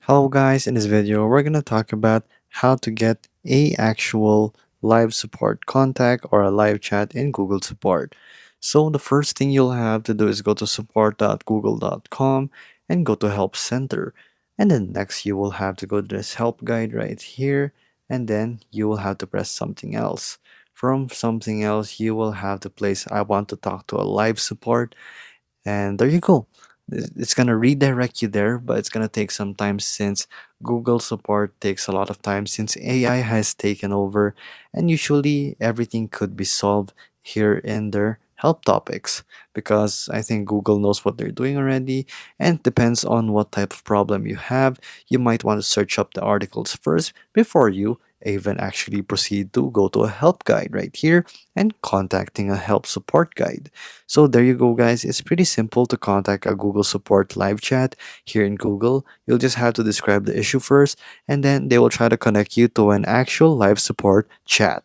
Hello guys, in this video we're going to talk about how to get a actual live support contact or a live chat in Google Support. So the first thing you'll have to do is go to support.google.com and go to Help Center. And then next you will have to go to this help guide right here, and then you will have to press something else. From something else you will have to place I want to talk to a live support, and there you go. It's going to redirect you there, but it's going to take some time since Google support takes a lot of time since AI has taken over, and usually everything could be solved here in their help topics because I think Google knows what they're doing already, and it depends on what type of problem you have. You might want to search up the articles first before you even actually proceed to go to a help guide right here and contacting a help support guide. So there you go, guys. It's pretty simple to contact a Google support live chat here in Google. You'll just have to describe the issue first, and then they will try to connect you to an actual live support chat.